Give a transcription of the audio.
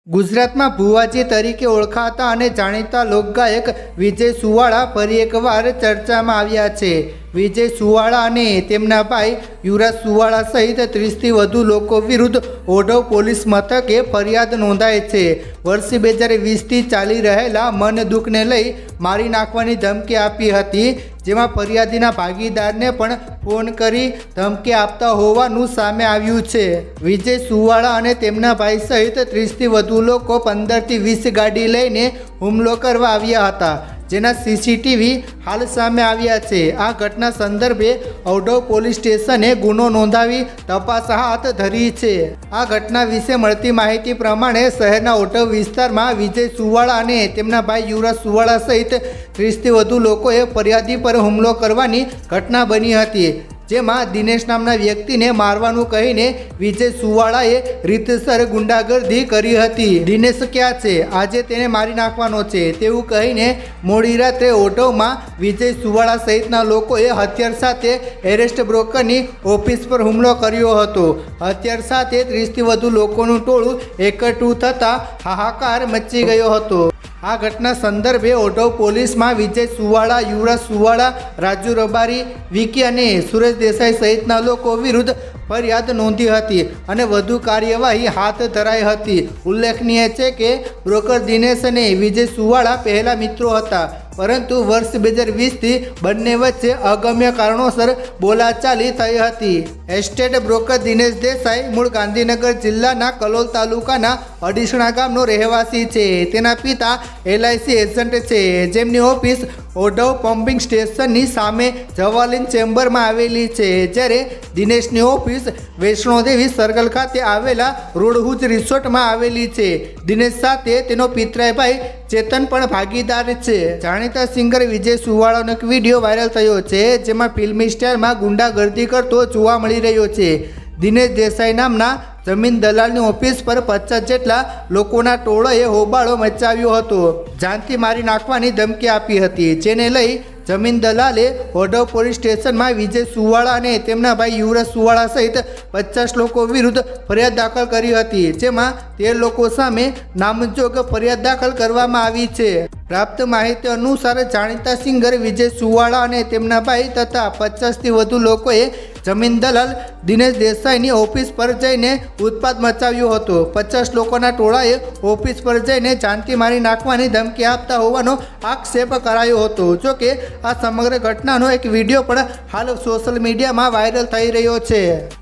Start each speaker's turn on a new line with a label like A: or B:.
A: ગુજરાતમાં ભુવાજી તરીકે ઓળખાતા અને જાણીતા લોકગાયક વિજય સુવાળા ફરી એકવાર ચર્ચામાં આવ્યા છે। વિજય સુવાળા અને તેમના ભાઈ યુવરાજ સુવાળા સહિત 30થી વધુ લોકો વિરુદ્ધ ઓઢવ પોલીસ મથકે ફરિયાદ નોંધાઈ છે। વર્ષ 2020થી ચાલી રહેલા મન દુઃખને લઈ મારી નાખવાની ધમકી આપી હતી, જેમાં ફરિયાદીના ભાગીદારને પણ ફોન કરી ધમકી આપતા હોવાનું સામે આવ્યું છે। વિજય સુવાળા અને તેમના ભાઈ સહિત 30થી વધુ લોકો 15થી 20 ગાડી લઈને હુમલો કરવા આવ્યા હતા, જેના સીસીટીવી હાલ સામે આવ્યા છે। આ ઘટના સંદર્ભે ઓઢવ પોલીસ સ્ટેશને ગુનો નોંધાવી તપાસ હાથ ધરી છે। આ ઘટના વિશે મળતી માહિતી પ્રમાણે શહેરના ઓઢવ વિસ્તારમાં વિજય સુવાળા અને તેમના ભાઈ યુવરાજ સુવાળા સહિત 30થી વધુ લોકોએ ફરિયાદી પર હુમલો કરવાની ઘટના બની હતી, જેમાં દિનેશ નામના વ્યક્તિને મારવાનું કહીને વિજય સુવાળાએ રીતસર ગુંડાગર્દી કરી હતી। દિનેશ ક્યાં છે, આજે તેને મારી નાખવાનો છે તેવું કહીને મોડી રાત્રે ઓઢવમાં વિજય સુવાળા સહિતના લોકોએ હથિયાર સાથે એરેસ્ટ બ્રોકરની ઓફિસ પર હુમલો કર્યો હતો। હથિયાર સાથે 30થી વધુ લોકોનું ટોળું એકઠું થતાં હાહાકાર મચી ગયો હતો। આ ઘટના સંદર્ભે ઓઢવ પોલીસમાં વિજય સુવાળા, યુવરાજ સુવાળા, રાજુ રબારી, વિકી અને સુરેશ દેસાઈ સહિતના લોકો વિરુદ્ધ ફરિયાદ નોંધી હતી અને વધુ કાર્યવાહી હાથ ધરાઈ હતી। ઉલ્લેખનીય છે કે બ્રોકર દિનેશ અને વિજય સુવાળા પહેલા મિત્રો હતા, પરંતુ વર્ષ 2020થી બંને વચ્ચે અગમ્ય કારણોસર બોલાચાલી થઈ હતી। એસ્ટેટ બ્રોકર દિનેશ દેસાઈ મૂળ ગાંધીનગર જિલ્લાના કલોલ તાલુકાના અડીસણા ગામનો રહેવાસી છે। તેના પિતા LIC એજન્ટ છે, જેમની ઓફિસ ઓઢવ પમ્પિંગ સ્ટેશનની સામે જવાલીન ચેમ્બરમાં આવેલી છે, જ્યારે દિનેશની ઓફિસ વૈષ્ણોદેવી સર્કલ ખાતે આવેલા રોડહુજ રિસોર્ટમાં આવેલી છે। દિનેશ સાથે તેનો પિતરાઈ ભાઈ ચેતન પણ ભાગીદાર છે। જાણીતા સિંગર વિજય સુવાળાનો એક વિડીયો વાયરલ થયો છે, જેમાં ફિલ્મી સ્ટાઇલમાં ગુંડાગર્દી કરતો જોવા મળી રહ્યો છે। દિનેશ દેસાઈ નામના જમીન દલાલની ઓફિસ પર 50 જેટલા લોકોના ટોળાએ હોબાળો મચાવ્યો હતો, જાનથી મારી નાખવાની ધમકી આપી હતી, જેને લઈ જમીન દલાલે ઓઢવ પોલીસ સ્ટેશનમાં વિજય સુવાળા અને તેમના ભાઈ યુવરાજ સુવાળા સહિત 50 લોકો વિરુદ્ધ ફરિયાદ દાખલ કરી હતી, જેમાં 13 લોકો સામે નામજોગ ફરિયાદ દાખલ કરવામાં આવી છે। પ્રાપ્ત માહિતી અનુસાર જાણીતા સિંગર વિજય સુવાળા અને તેમના ભાઈ તથા 50થી વધુ લોકોએ જમીન દલાલ દિનેશ દેસાઈની ઓફિસ પર જઈને ઉત્પાત મચાવ્યો હતો। 50 લોકોના ટોળાએ ઓફિસ પર જઈને જાનથી મારી નાખવાની ધમકી આપતા હોવાનો આક્ષેપ કરાયો હતો। જોકે આ સમગ્ર ઘટનાનો એક વિડીયો પણ હાલ સોશિયલ મીડિયામાં વાયરલ થઈ રહ્યો છે।